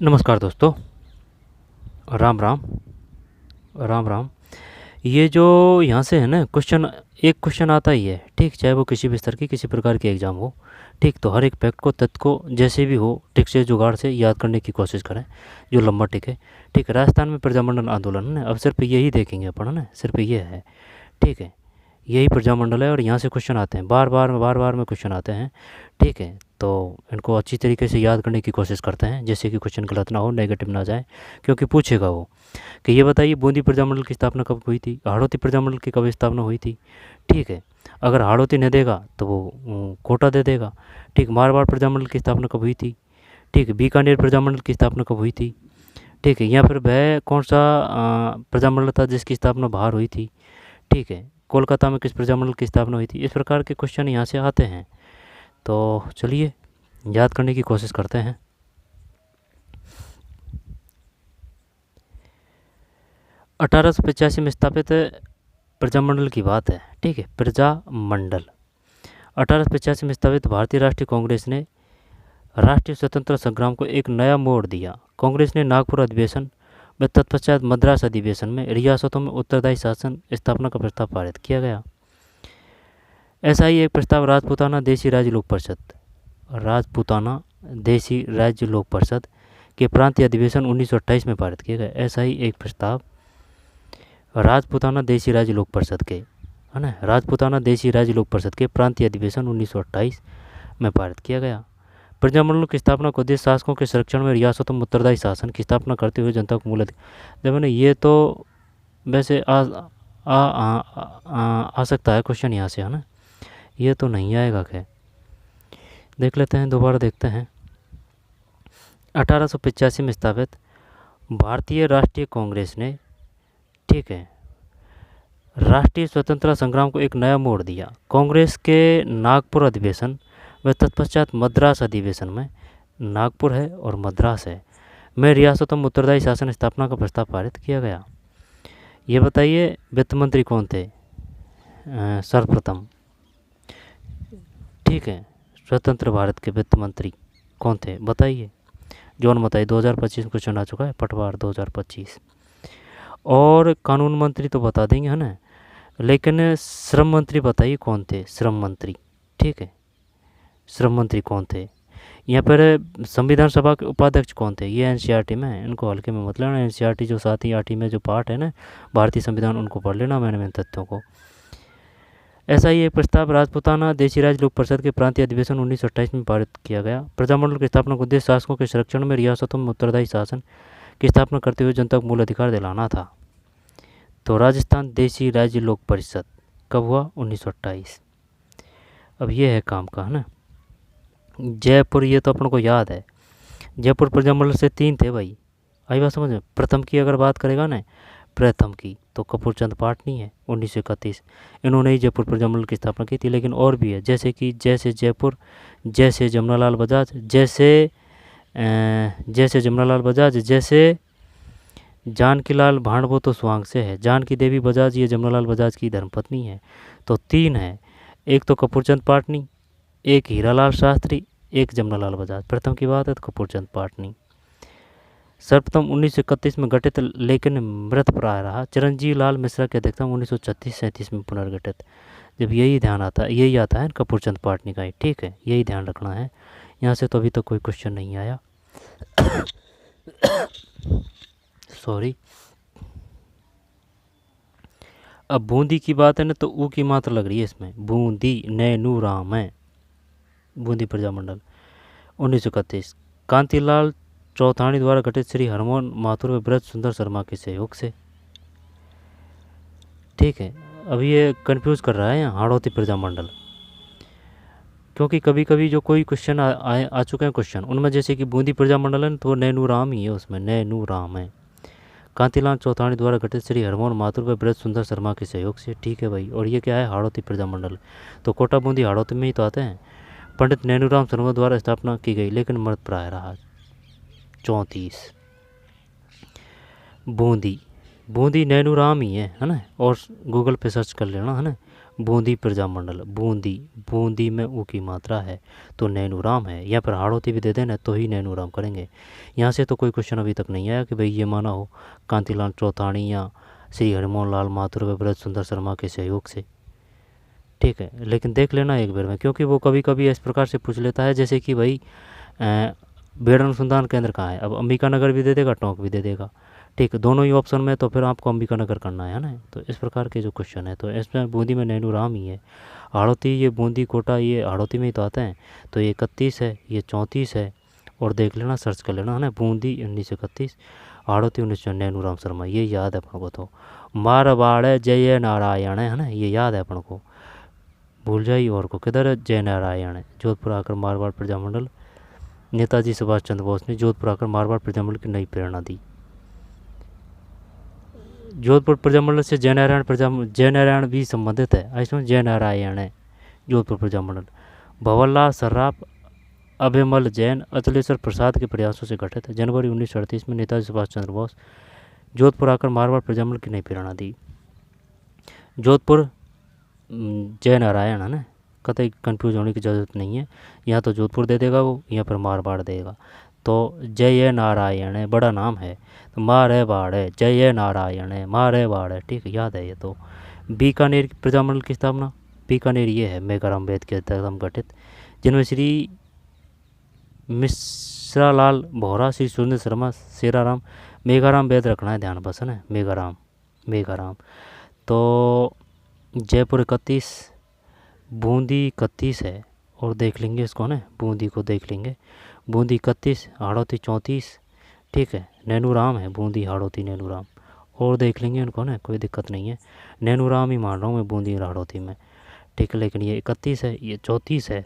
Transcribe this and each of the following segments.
नमस्कार दोस्तों। राम राम। राम राम। ये जो यहाँ से है ना क्वेश्चन, एक क्वेश्चन आता ही है, ठीक, चाहे वो किसी भी स्तर की किसी प्रकार की एग्ज़ाम हो, ठीक, तो हर एक फैक्ट को तथ्य को जैसे भी हो ठीक से जुगाड़ से याद करने की कोशिश करें जो लंबा टिके। ठीक, राजस्थान में प्रजामंडल आंदोलन है ना, अब सिर्फ यही देखेंगे अपन, है ना, सिर्फ ये है, ठीक है, यही प्रजामंडल है और यहाँ से क्वेश्चन आते हैं, बार बार में क्वेश्चन आते हैं, ठीक है। तो इनको अच्छी तरीके से याद करने की कोशिश करते हैं, जैसे कि क्वेश्चन गलत ना हो, नेगेटिव ना जाए, क्योंकि पूछेगा वो कि ये बताइए बूंदी प्रजामंडल की स्थापना कब हुई थी, हाड़ौती प्रजामंडल की कब स्थापना हुई थी, ठीक है। अगर हाड़ौती न देगा तो वो कोटा दे देगा, ठीक। मारवाड़ प्रजामंडल की स्थापना कब हुई थी, ठीक है। बीकानेर प्रजामंडल की स्थापना कब हुई थी, ठीक है। या फिर वह कौन सा प्रजामंडल था जिसकी स्थापना बाहर हुई थी, ठीक है। कोलकाता में किस प्रजामंडल की स्थापना हुई थी। इस प्रकार के क्वेश्चन यहाँ से आते हैं, तो चलिए याद करने की कोशिश करते हैं। 1885 में स्थापित प्रजामंडल की बात है, ठीक है, प्रजामंडल। 1885 में स्थापित भारतीय राष्ट्रीय कांग्रेस ने राष्ट्रीय स्वतंत्रता संग्राम को एक नया मोड़ दिया। कांग्रेस ने नागपुर अधिवेशन व तत्पश्चात मद्रास अधिवेशन में रियासतों में उत्तरदायी शासन स्थापना का प्रस्ताव पारित किया गया। ऐसा ही एक प्रस्ताव राजपूताना देशी राज्य लोक परिषद, राजपूताना देशी राज्य लोक परिषद के प्रांतीय अधिवेशन 1928 में पारित किया गया। ऐसा ही एक प्रस्ताव राजपूताना देशी राज्य लोक परिषद के, है ना, राजपूताना देशी राज्य लोक परिषद के प्रांतीय अधिवेशन 1928 में पारित किया गया। प्रजामंडल की स्थापना को उद्देश्य शासकों के संरक्षण में रियासतों में उत्तरदायी शासन की स्थापना करते हुए जनता को मूल जब मैंने ये तो वैसे आ सकता है क्वेश्चन यहाँ से, है ना, ये तो नहीं आएगा। क्या देख लेते हैं, दोबारा देखते हैं। 1885 में स्थापित भारतीय राष्ट्रीय कांग्रेस ने, ठीक है, राष्ट्रीय स्वतंत्रता संग्राम को एक नया मोड़ दिया। कांग्रेस के नागपुर अधिवेशन व तत्पश्चात मद्रास अधिवेशन में, नागपुर है और मद्रास है, में रियासतों में उत्तरदायी शासन स्थापना का प्रस्ताव पारित किया गया। ये बताइए वित्त मंत्री कौन थे सर्वप्रथम, ठीक है, स्वतंत्र भारत के वित्त मंत्री कौन थे बताइए। जॉन बताइए, 2025 में क्वेश्चन आ चुका है, पटवार 2025। और कानून मंत्री तो बता देंगे, है ना, लेकिन श्रम मंत्री बताइए कौन थे, श्रम मंत्री, ठीक है, श्रम मंत्री कौन थे। यहाँ पर संविधान सभा के उपाध्यक्ष कौन थे, ये एनसीईआरटी में है, इनको हल्के में मत लेना। एनसीईआरटी जो 7वीं 8वीं में जो पार्ट है ना भारतीय संविधान, उनको पढ़ लेना मैंने इन तथ्यों को। ऐसा ही एक प्रस्ताव राजपूताना देशी राज्य लोक परिषद के प्रांतीय अधिवेशन 1928 में पारित किया गया। प्रजामंडल की स्थापना को उद्देश्य शासकों के संरक्षण में रियासतों में उत्तरदायी शासन की स्थापना करते हुए जनता को मूल अधिकार दिलाना था। तो राजस्थान देशी राज्य लोक परिषद कब हुआ, 1928। अब ये है काम का, है ना। जयपुर, ये तो अपन को याद है, जयपुर प्रजामंडल से 3 थे भाई, आई बात समझ में। प्रथम की अगर बात करेगा ना, प्रथम की तो कपूर चंद पाटनी है, 1931, इन्होंने ही जयपुर प्रजामंडल की स्थापना की थी। लेकिन और भी है, जैसे कि जैसे जयपुर, जैसे जमनालाल बजाज, जैसे जमनालाल बजाज, जैसे जानकीलाल भांडवो तो स्वांग से है, जानकी देवी बजाज ये जमनालाल बजाज की धर्मपत्नी है। तो 3 है, एक तो कपूरचंद पाटनी, एक हीरालाल शास्त्री, एक जमनालाल बजाज। प्रथम की बात है तो कपूरचंद पाटनी। सर्वप्रथम 1931 में गठित लेकिन मृत प्राय रहा। चिरंजीव लाल मिश्रा की अध्यक्षता में 1936-37 में पुनर्गठित। जब यही ध्यान आता है, यही आता है कपूरचंद पाटनी का ही, ठीक है, यही ध्यान रखना है। यहाँ से तो अभी तक कोई क्वेश्चन नहीं आया सॉरी। अब बूंदी की बात है ना, तो ऊ की मात्रा लग रही है इसमें, बूंदी नैनू राम है, बूंदी प्रजामंडल 1931 कांतिलाल चौथानी द्वारा गठित श्री हरमोहन माथुर व ब्रज सुंदर शर्मा के सहयोग से, ठीक है। अभी ये कंफ्यूज कर रहा है यहाँ हाड़ौती प्रजामंडल, क्योंकि कभी कभी जो कोई क्वेश्चन आ चुके हैं क्वेश्चन, उनमें जैसे कि बूंदी प्रजामंडल है तो नैनू राम ही है, उसमें नैनू राम है। कांतिलाल चौथानी द्वारा गठित श्री हरमोहन माथुर व ब्रज सुंदर शर्मा के सहयोग से, ठीक है भाई। और ये क्या है, हाड़ौती प्रजामंडल, तो कोटा बूंदी हाड़ौती में ही तो आते हैं। पंडित नैनूराम शर्मा द्वारा स्थापना की गई लेकिन मृत प्राय रहा। 34 बूंदी, बूंदी नैनूराम ही है ना, और गूगल पे सर्च कर लेना, है ना, बूंदी प्रजामंडल, बूंदी, बूंदी में ऊ की मात्रा है तो नैनूराम है। यहाँ पर हाड़ौती भी दे देना तो ही नैनूराम करेंगे। यहाँ से तो कोई क्वेश्चन अभी तक नहीं आया कि भाई ये माना हो कांतिलाल चौथाणी या श्री हरिमोहन लाल माथुर व ब्रज सुंदर शर्मा के सहयोग से, ठीक है। लेकिन देख लेना एक बार में, क्योंकि वो कभी कभी इस प्रकार से पूछ लेता है जैसे कि भाई बेड़ अनुसंधान केंद्र कहाँ है, अब अंबिका नगर भी दे देगा, टोंक भी दे देगा, ठीक है, दोनों ही ऑप्शन में, तो फिर आपको अंबिका नगर करना है ना। तो इस प्रकार के जो क्वेश्चन है, तो इसमें बूंदी में नैनूराम ही है। हाड़ौती, ये बूंदी कोटा ये हाड़ौती में ही तो आते हैं, तो ये 31 है, ये 34 है, और देख लेना, सर्च कर लेना है ना, बूंदी 1931, हाड़ौती 1900, नैनूराम शर्मा, ये याद है अपन को। तो मारवाड़ जय नारायण है ना, ये याद है अपन को, भूल जाइए और को, किधर है, जय नारायण है। जोधपुर आकर मारवाड़ प्रजामंडल, नेताजी सुभाष चंद्र बोस ने जोधपुर आकर मारवाड़ प्रजामंडल की नई प्रेरणा दी। जोधपुर प्रजामंडल से जय नारायण भी संबंधित है, इसमें जय नारायण है जोधपुर प्रजामंडल। भंवरलाल सर्राफ, अभिमल जैन, अचलेश्वर प्रसाद के प्रयासों से गठित है। जनवरी 1938 में नेताजी सुभाष चंद्र बोस जोधपुर आकर मारवाड़ प्रजामंडल की नई प्रेरणा दी। जोधपुर जय नारायण है ना, कतई कंफ्यूज होने की ज़रूरत नहीं है, यहाँ तो जोधपुर दे देगा वो, यहाँ पर मारवाड़ देगा, तो जय नारायण है, बड़ा नाम है, तो मारवाड़ है, जय नारायण है, मारवाड़ है, ठीक है, याद है ये। तो बीकानेर प्रजामंडल की स्थापना, बीकानेर ये है मेघाराम वेद के तहत गठित, जिनमें श्री मिश्रालाल बोहरा, श्री सुरेंद्र शर्मा, शेराराम, मेघाराम वेद रखना है ध्यान बस है ना, मेघाराम। तो जयपुर 31, बूंदी 31 है, और देख लेंगे इसको ना, बूंदी को देख लेंगे, बूंदी 31, हाड़ौती 34, ठीक है, नैनूराम है, बूंदी हाड़ौती नैनूराम, और देख लेंगे इनको ना, कोई दिक्कत नहीं है, नैनूराम ही मान रहा हूँ मैं बूंदी हाड़ौती में, ठीक है। लेकिन ये 31 है, ये 34 है।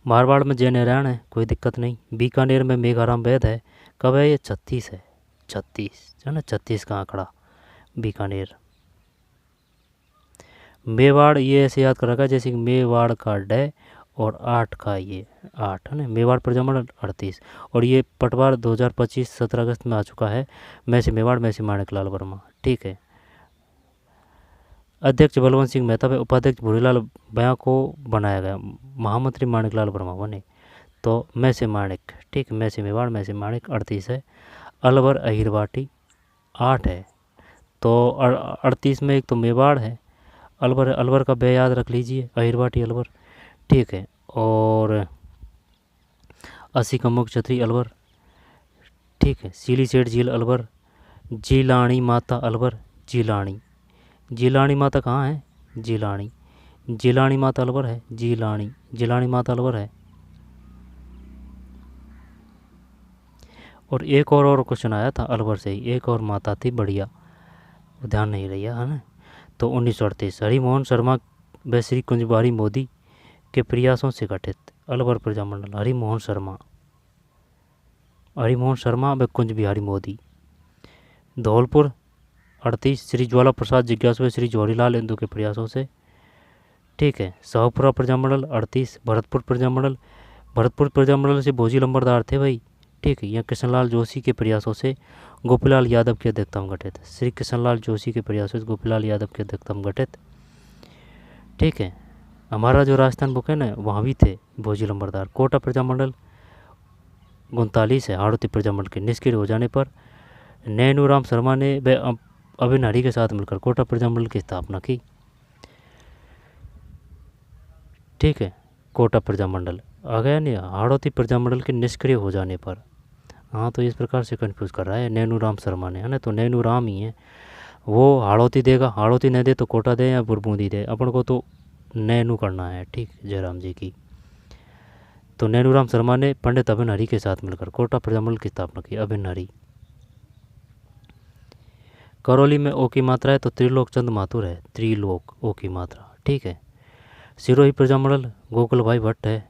मारवाड़ में जय नारायण है, कोई दिक्कत नहीं। बीकानेर में मेघाराम वेद है, कब है ये, 36 है, 36 है ना, 36 का आंकड़ा बीकानेर। मेवाड़ ये ऐसे याद कर रखा है जैसे कि मेवाड़ का डे और 8 का ये 8 है ना, मेवाड़ प्रजामंडल 38, और ये पटवार 2025 17 अगस्त में आ चुका है, मैं से मेवाड़, मैं से माणिकलाल वर्मा, ठीक है। अध्यक्ष बलवंत सिंह मेहता व उपाध्यक्ष भूरीलाल बयां को बनाया गया, महामंत्री माणिकलाल वर्मा बने, तो मैं से माणिक, ठीक, मैं से मेवाड़, मैं से माणिक 38 है। अलवर अहिरवाटी 8 है, तो 38 में एक तो मेवाड़ है, अलवर का बे याद रख लीजिए, अहिरवाटी अलवर, ठीक है। और 80 का मुख छतरी अलवर, ठीक है। सीली सेठ झील अलवर, जीलाणी माता अलवर, जीलाणी माता कहाँ है, जीलाणी माता अलवर है, जीलाणी माता अलवर है। और एक और क्वेश्चन आया था अलवर से ही, एक और माता थी बढ़िया, ध्यान नहीं रही है ना। तो 1938 हरिमोहन शर्मा व श्री कुंजबारी मोदी के प्रयासों से गठित अलवर प्रजामंडल, हरिमोहन शर्मा व कुंज बिहारी मोदी। धौलपुर 38 श्री ज्वाला प्रसाद जिज्ञासु व श्री जवाहरीलाल नेहरू के प्रयासों से, ठीक है। शाहपुरा प्रजामंडल 38 भरतपुर प्रजामंडल से भोजी लंबरदार थे भाई, ठीक है। यहाँ कृष्णलाल जोशी के प्रयासों से गोपीलाल यादव की अध्यक्षता में गठित, श्री कृष्णलाल जोशी के प्रयासों से गोपीलाल यादव की अध्यक्षता में गठित, ठीक है। हमारा जो राजस्थान बुक है ना, वहाँ भी थे भोजी लंबरदार। कोटा प्रजामंडल 39 है, हाड़ौती प्रजामंडल के निष्क्रिय हो जाने पर नैनूराम शर्मा ने व अभिन हरी के साथ मिलकर कोटा प्रजामंडल की स्थापना की, ठीक है। कोटा प्रजामंडल आ गया नहीं, हाड़ौती प्रजामंडल के निष्क्रिय हो जाने पर, हाँ, तो इस प्रकार से कंफ्यूज कर रहा है नैनूराम शर्मा ने, है ना, तो नैनूराम ही है, वो हाड़ौती देगा, हाड़ौती नहीं दे तो कोटा दे या बुरबूंदी दे, अपन को तो नैनू करना है, ठीक, जयराम जी की। तो नैनूराम शर्मा ने पंडित अभिन हरी के साथ मिलकर कोटा प्रजामंडल की स्थापना की, अभिन हरी। करौली में ओ की मात्रा है तो त्रिलोक चंद माथुर है, त्रिलोक ओ की मात्रा, ठीक है। सिरोही प्रजामंडल गोकुल भाई भट्ट है।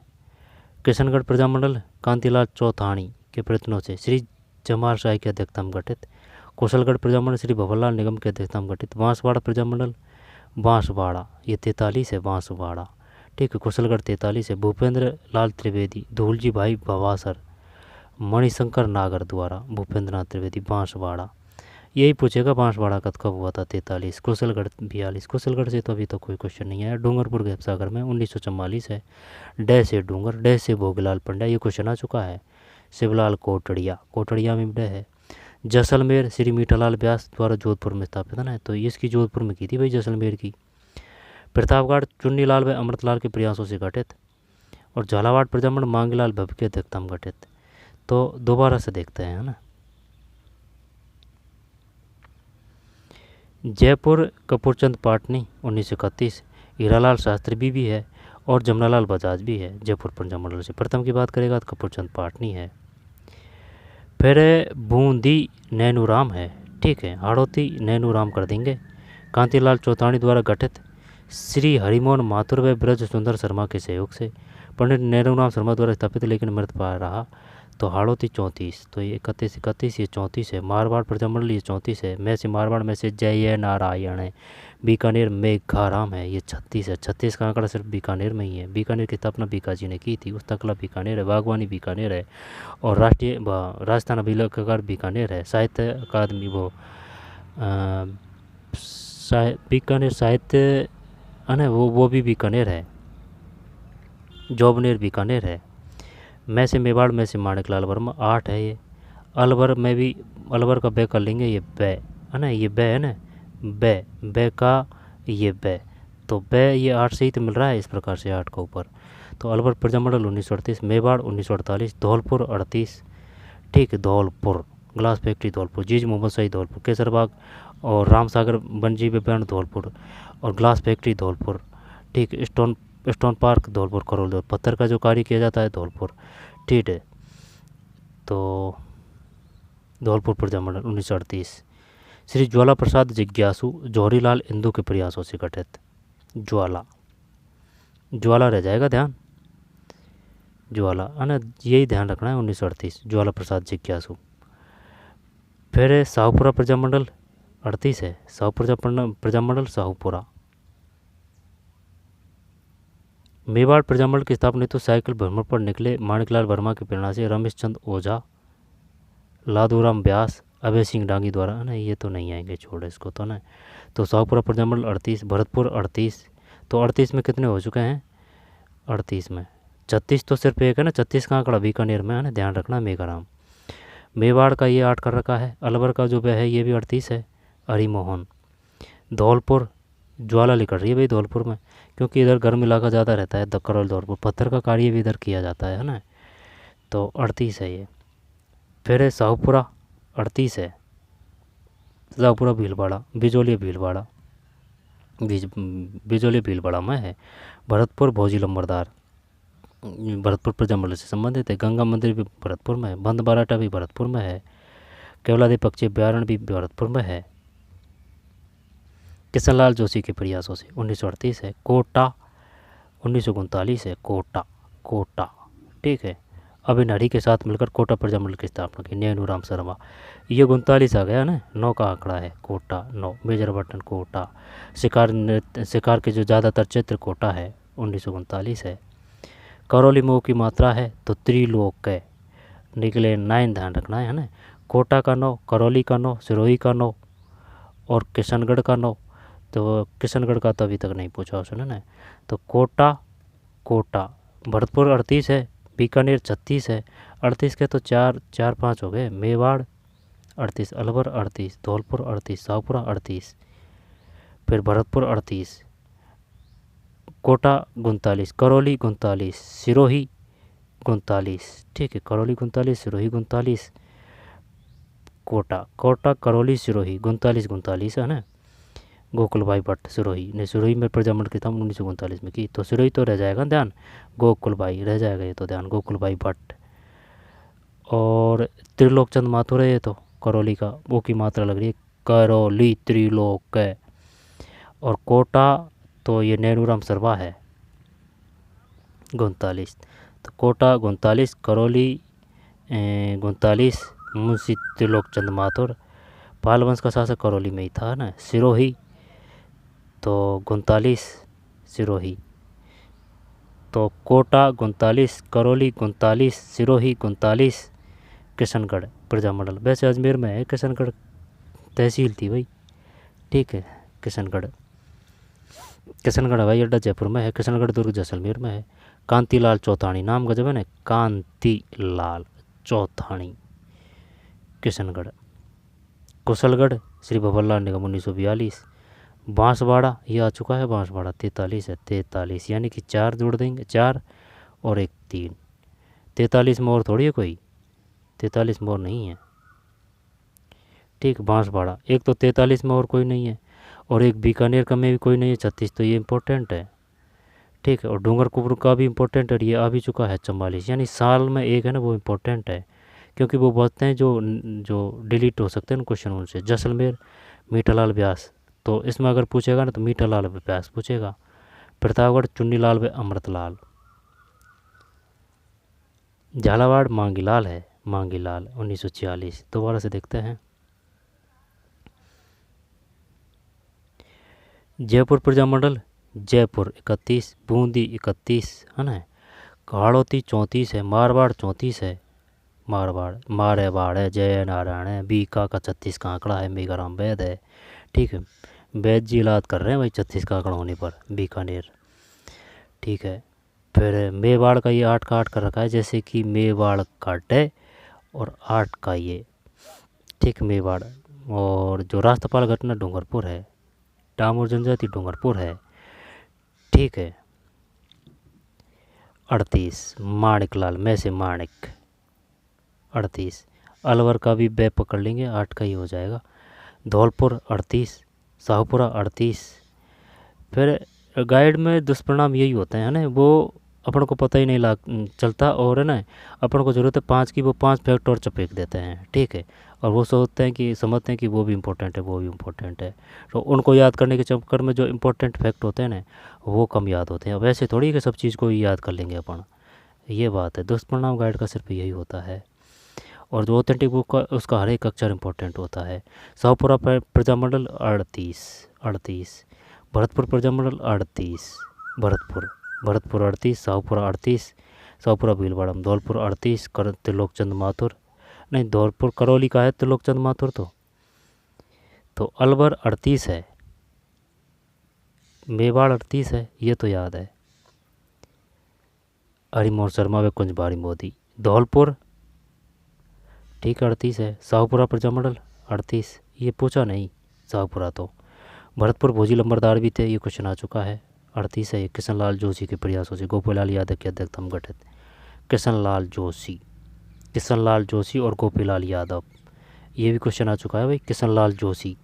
किशनगढ़ प्रजामंडल कांतिलाल चौथाणी के प्रयत्नों से श्री जमाल शाही की अध्यक्षता में गठित। कुशलगढ़ प्रजामंडल श्री भंवरलाल निगम की अध्यक्षता में गठित। बांसवाड़ा प्रजामंडल, बांसवाड़ा ये 43 है, बांसवाड़ा, ठीक है। कुशलगढ़ 43 है। भूपेंद्र लाल त्रिवेदी, धूलजी भाई भवासर, मणिशंकर नागर द्वारा भूपेंद्र नाथ त्रिवेदी, बांसवाड़ा यही पूछेगा बांसवाड़ा का कब हुआ था 43, कुशलगढ़ 42, कुशलगढ़ से तो अभी तो कोई क्वेश्चन नहीं आया। डूंगरपुर गैपसागर में 1944 है। डे से डूंगर, डे से भोगलाल पंड्या, ये क्वेश्चन आ चुका है। शिवलाल कोटड़िया, कोटड़िया में डे है। जैसलमेर श्री मीठालाल व्यास द्वारा जोधपुर में स्थापित है ना, तो इसकी जोधपुर में की थी भाई जैसलमेर की। प्रतापगढ़ चुन्नीलाल व अमृतलाल के प्रयासों से गठित। और झालावाड़ प्रजामंडल मांगीलाल भव्य की अध्यक्षता में गठित। तो दोबारा से देखते हैं, है ना। जयपुर कपूरचंद पाटनी 1931, हीरालाल शास्त्री भी है और जमनालाल बजाज भी है जयपुर प्रजामंडल से। प्रथम की बात करेगा तो कपूरचंद पाटनी है। फिर बूंदी नैनूराम है, ठीक है, हाड़ौती नैनूराम कर देंगे। कांतिलाल चौतानी द्वारा गठित। श्री हरिमोहन माथुर व ब्रज सुंदर शर्मा के सहयोग से। पंडित नैनूराम शर्मा द्वारा स्थापित लेकिन मृत पा रहा। तो हाड़ौती 34, तो ये 31, ये 34 है। मारवाड़ प्रजामंडल ये 34 है। मैं से मारवाड़ में से जय नारायण है। बीकानेर मेघाराम है, ये 36 है। 36 का आंकड़ा सिर्फ बीकानेर में ही है। बीकानेर की स्थापना बीकाजी ने की थी। उस्तकला बीकानेर है, बागवानी बीकानेर है और राष्ट्रीय राजस्थान अभिलेखागार बीकानेर है। साहित्य अकादमी बीकानेर साहित्य है ना, वो भी बीकानेर है। जोबनेर बीकानेर है। मैं से मेवाड़ में से माणिकलाल वर्मा 8 है ये। अलवर में भी, अलवर का बै कर लेंगे, ये बै है ना, ये बै है ना, बै का ये बै, तो बै ये 8 से ही तो मिल रहा है इस प्रकार से 8 का ऊपर। तो अलवर प्रजामंडल 1938, मेवाड़ 1948, धौलपुर 38, ठीक है, धौलपुर ग्लास फैक्ट्री धौलपुर, जीज मोहम्मद शाही धौलपुर, केसरबाग और रामसागर बनजी विज्ञान धौलपुर और ग्लास फैक्ट्री धौलपुर, ठीक, स्टोन पार्क धौलपुर, करोल धौलपुर, पत्थर का जो कार्य किया जाता है धौलपुर, ठीक है। तो धौलपुर प्रजामंडल 1938। श्री ज्वाला प्रसाद जिज्ञासु जौहरीलाल इंदू के प्रयासों से गठित। ज्वाला, ज्वाला रह जाएगा ध्यान, ज्वाला है ना, यही ध्यान रखना है। 1938 ज्वाला प्रसाद जिज्ञासु। फिर शाहपुरा प्रजामंडल 38 है। शाहपुरा प्रजामंडल शाहपुरा। मेवाड़ प्रजामंडल की स्थापना तो साइकिल भ्रमण पर निकले माणिकलाल वर्मा की प्रेरणा से रमेश चंद ओझा, लादूराम व्यास, अभय सिंह डांगी द्वारा, है ना, ये तो नहीं आएंगे, छोड़ इसको तो ना। तो शाहपुरा प्रजामंडल 38, भरतपुर 38, तो 38 में कितने हो चुके हैं? 38 में 36 तो सिर्फ एक है ना, 36 का आंकड़ा बीकानेर में है ना, ध्यान रखना। मेघाराम, मेवाड़ का ये 8 कर रखा है। अलवर का जो है ये भी 38 है, हरिमोहन। धौलपुर ज्वाला लिख रही है भाई धौलपुर में, क्योंकि इधर गर्म इलाका ज़्यादा रहता है, दक्कड़ धौलपुर, पत्थर का कार्य भी इधर किया जाता है ना, तो 38 है ये। फिर है शाहपुरा 38 है। शाहपुरा भीलवाड़ा, बिजोली भीलवाड़ा, बिजोली भीलवाड़ा में है। भरतपुर भोजी लंबरदार, भरतपुर प्रजामंडल से संबंधित है। गंगा मंदिर भी भरतपुर में है। बंद बाराटा भी भरतपुर में है। केवलादेव पक्षी अभ्यारण्य भी भरतपुर में है। किशनलाल जोशी के प्रयासों से 1938 है। कोटा 1939 है। कोटा, कोटा, ठीक है। अभिनड़ी के साथ मिलकर कोटा प्रजामंडल की स्थापना की, नैनूराम शर्मा। ये 39 आ गया ना, 9 का आंकड़ा है, कोटा 9। Major button Kota. शिकार के जो ज़्यादातर चित्र कोटा है, 1939 है। करौली मोह की मात्रा है तो त्रिलोक है, निकले 9, ध्यान रखना है ना। कोटा का 9, करौली का 9, सिरोही का 9 और किशनगढ़ का 9। तो किशनगढ़ का तो अभी तक नहीं पूछा उसने ना। तो कोटा, कोटा, भरतपुर 38 है, बीकानेर 36 है। 38 के तो 4-5 हो गए। मेवाड़ 38, अलवर 38, धौलपुर 38, शाहपुरा 38, फिर भरतपुर 38, कोटा 39, करौली 39, सिरोही 39, ठीक है, करौली 39, सिरोही 39, कोटा, कोटा, करौली, सिरोही 39 है ना। गोकुल भाई भट्ट सिरोही ने, सिरोही में प्रजामंडल की स्थापना 1939 में की। तो सिरोही तो रह जाएगा ध्यान, गोकुल भाई रह जाएगा ये तो ध्यान, गोकुल भाई भट्ट। और त्रिलोकचंद माथुर है ये तो, करौली का, वो की मात्रा लग रही है, करौली त्रिलोक है। और कोटा तो ये नैनूराम शर्मा है 39। तो कोटा 39, करौली 39, मुंशी त्रिलोकचंद माथुर। पाल वंश का शासक करौली में ही था ना। सिरोही तो 39, सिरोही। तो कोटा 39, करौली 39, सिरोही 39, किशनगढ़ प्रजामंडल। वैसे अजमेर में है किशनगढ़ तहसील थी भाई, ठीक है। किशनगढ़, किशनगढ़ हवाई अड्डा जयपुर में है, किशनगढ़ दुर्ग जैसलमेर में है। कांतिलाल चौथानी, नाम गजब है ना, कांतिलाल चौथानी, किशनगढ़। कुशलगढ़ श्री भंवरलाल निगम 1942। बांसवाड़ा ये आ चुका है, बांसवाड़ा 43 है, 43 यानी कि 4 जोड़ देंगे, 4 और 1 3। 43 में और थोड़ी है कोई, 43 में और नहीं है, ठीक। बांसवाड़ा एक तो 43 में और कोई नहीं है, और एक बीकानेर का में भी कोई नहीं है, 36, तो ये इंपॉर्टेंट है, ठीक है। और डूंगरपुर का भी इंपॉर्टेंट है, ये आ भी चुका है 44, यानी साल में एक है ना वो इंपॉर्टेंट है, क्योंकि वो बोलते हैं जो जो डिलीट हो सकते हैं ना क्वेश्चन उनसे। जैसलमेर मीठालाल व्यास, तो इसमें अगर पूछेगा ना तो मीठालाल व्यास पूछेगा। प्रतापगढ़ चुन्नीलाल व अमृतलाल। झालावाड़ मांगीलाल है, मांगीलाल 1946। दोबारा से देखते हैं। जयपुर प्रजामंडल जयपुर 31, बूंदी 31 है ना, हाड़ौती 34 है, मारवाड़ 34 है, मारवाड़ मारेवाड़ है, जय नारायण है, बीका का 36 का आंकड़ा है, मेघाराम वैद है, ठीक है। वैद जी इलाज कर रहे हैं भाई 36 का आंकड़ा होने पर, बीकानेर, ठीक है। फिर मेवाड़ का ये 8 का 8 कर रखा है, जैसे कि मेवाड़ का डे और 8 का ये, ठीक, मेवाड़। और जो राष्ट्रपाल घटना डूंगरपुर है, डामोर जनजाति डूंगरपुर है, ठीक है। 38 माणिकलाल, में से माणिक 38। अलवर का भी बै पकड़ लेंगे, 8 का ही हो जाएगा। धौलपुर 38, शाहपुरा 38। फिर गाइड में दुष्परिणाम यही होते हैं ना, वो अपन को पता ही नहीं चलता, और है ना अपन को ज़रूरत है 5 की, वो 5 फैक्ट और चपेट देते हैं, ठीक है। और वो सोचते हैं कि समझते हैं कि वो भी इम्पोर्टेंट है, वो भी इम्पोर्टेंट है, तो उनको याद करने के चक्कर में जो इम्पोर्टेंट फैक्ट होते हैं ना वो कम याद होते हैं। अब ऐसे थोड़ी कि सब चीज़ को ही याद कर लेंगे अपन, ये बात है। दुष्परिणाम गाइड का सिर्फ यही होता है। और जो ऑथेंटिक बुक का उसका हर एक अक्षर इंपॉर्टेंट होता है। शाहपुरा प्रजामंडल 38, भरतपुर प्रजामंडल 38, भरतपुर 38, शाहपुरा 38, शाहपुरा भीलवाड़ा, धौलपुर 38, त्रिलोकचंद माथुर, नहीं धौलपुर करौली का है त्रिलोकचंद माथुर, तो अलवर 38 है, मेवाड़ 38 है, ये तो याद है। हरिमोहन शर्मा व कुंजबारी मोदी, धौलपुर ठीक 38 है। शाहपुरा प्रजामंडल 38, ये पूछा नहीं शाहपुरा तो। भरतपुर भोजी लंबरदार भी थे, ये क्वेश्चन आ चुका है, 38 है। किशनलाल जोशी के प्रयासों से गोपीलाल यादव की अध्यक्षता में गठित। किशनलाल जोशी और गोपीलाल यादव, ये भी क्वेश्चन आ चुका है भाई, किशनलाल जोशी।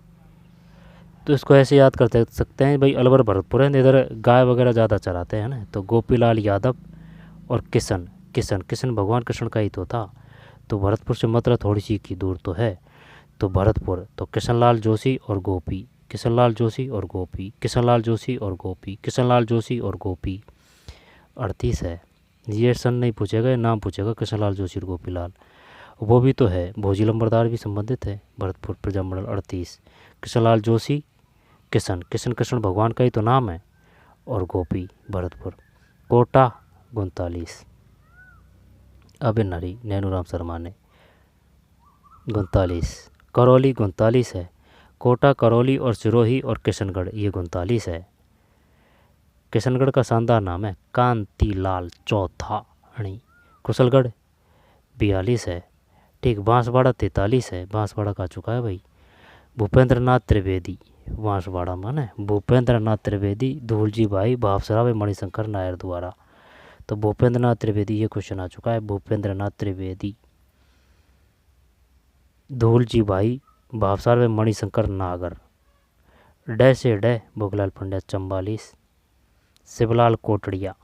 तो इसको ऐसे याद कर सकते हैं भाई, अलवर भरतपुर है, इधर गाय वगैरह ज़्यादा चराते हैं ना, तो गोपीलाल यादव और किशन भगवान कृष्ण का ही तो था, तो भरतपुर से मतलब थोड़ी सी की दूर तो है, तो भरतपुर, तो किशनलाल जोशी और गोपी, किशनलाल जोशी और गोपी, किशनलाल जोशी और गोपी, किशनलाल जोशी और गोपी, 38 है। ये सन नहीं पूछेगा, ये नाम पूछेगा, किशनलाल जोशी और गोपीलाल, वो भी तो है, भोजी लंबरदार भी संबंधित है। भरतपुर प्रजामंडल 38, किशनलाल जोशी, कृष्ण भगवान का ही तो नाम है, और गोपी भरतपुर। कोटा 39, अबे नरी नैनूराम शर्मा ने 39, करौली 39 है। कोटा, करौली और सिरोही और किशनगढ़ ये 39 है। किशनगढ़ का शानदार नाम है कांतिलाल चौथानी। कुशलगढ़ 42 है, ठीक। बांसवाड़ा 43 है, बांसवाड़ा का चुका है भाई। भूपेंद्र नाथ त्रिवेदी, बांसवाड़ा माने भूपेंद्र नाथ त्रिवेदी, धूलजी भाई भावसरा व मणिशंकर नायर द्वारा, तो भूपेंद्र नाथ त्रिवेदी ये क्वेश्चन आ चुका है। भूपेंद्र नाथ त्रिवेदी, धूलजी भाई भावसार व मणिशंकर नागर, डे से डे भोगलाल पंड्या 44, शिवलाल कोटड़िया।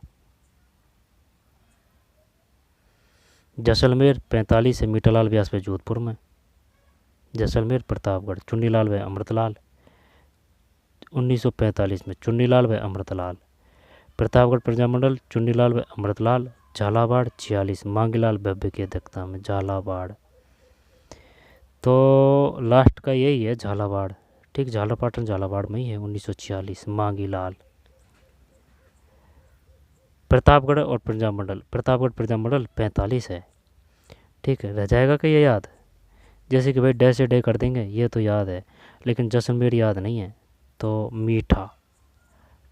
जैसलमेर 45 है, मीठालाल व्यास व जोधपुर में। जैसलमेर प्रतापगढ़ चुन्नीलाल व अमृतलाल, 1945 में चुन्नीलाल व अमृतलाल। प्रतापगढ़ प्रजामंडल चुन्नीलाल व अमृतलाल। झालावाड़ 46, मांगीलाल भव्य की अध्यक्षता में झालावाड़, तो लास्ट का यही है झालावाड़, ठीक। झालापाटन झालावाड़ में ही है, 1946 मांगीलाल। प्रतापगढ़ और प्रजामंडल, प्रतापगढ़ प्रजामंडल 45 है, ठीक है। रह जाएगा क्या ये याद? जैसे कि भाई डे से डे कर देंगे ये तो याद है, लेकिन जैसलमेर याद नहीं है, तो मीठा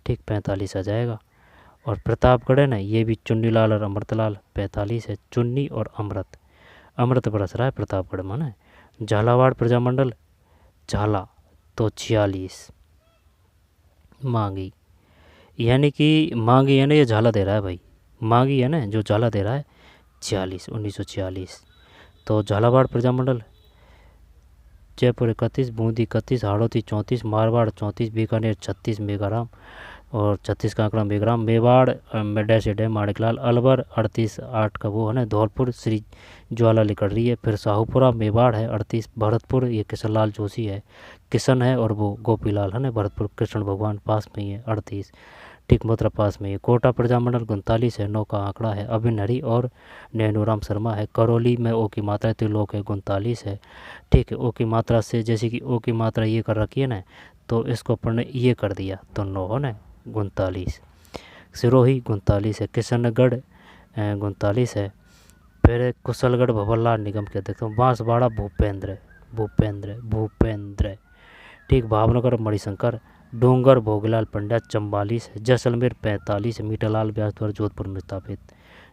ठीक 45 आ जाएगा। और प्रतापगढ़ है ना, ये भी चुन्नीलाल और अमृतलाल 45 है, चुन्नी और अमृत, अमृत बरस रहा है प्रतापगढ़ में ना। झालावाड़ प्रजामंडल झाला तो 46। मांगी यानी कि मांगी है ना, ये झाला दे रहा है भाई, मांगी है ना जो झाला दे रहा है 46, 1946। तो झालावाड़ प्रजामंडल जयपुर 31, बूंदी 31, हाड़ौती 34, मारवाड़ 34, बीकानेर 36, मेघाराम और 36 का आंकड़ा मेघराम, मेवाड़ मेडे से डे माणिकलाल, अलवर 38, 8 का वो है ना धौलपुर श्री ज्वाला निकल रही है। फिर शाहूपुरा मेवाड़ है 38, भरतपुर ये किशन लाल जोशी है, किशन है और वो गोपीलाल है ना, भरतपुर कृष्ण भगवान पास में ही है 38, ठीक मथुरा पास में ही। कोटा प्रजामंडल 39 है, 9 का आंकड़ा है, अभिन हरी और नैनूराम शर्मा है। करौली में ओ की मात्रा त्रिलोक है 39 है, ठीक है। ओ की मात्रा से जैसे कि ओ की मात्रा ये कर रखी है ना, तो इसको अपन ने ये कर दिया तो 9 है ना 39। सिरोही 39 है, किशनगढ़ 39 है। फिर कुशलगढ़ भवरलाल निगम के देखता हूँ, बांसवाड़ा भूपेंद्र भूपेंद्र भूपेंद्र, ठीक। भावनगर मणिशंकर, डोंगर भोगलाल पंड्या 44 है, जैसलमेर 45 है, मीठालाल व्यास द्वारा जोधपुर में स्थापित,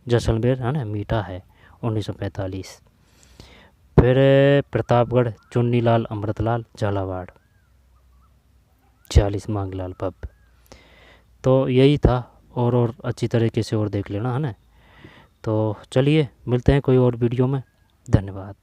जैसलमेर है ना मीठा है 1945। फिर प्रतापगढ़ चुन्नीलाल अमृतलाल झालावाड़ 46, मांगलाल पब। तो यही था, और अच्छी तरीके से और देख लेना है ना। तो चलिए मिलते हैं कोई और वीडियो में, धन्यवाद।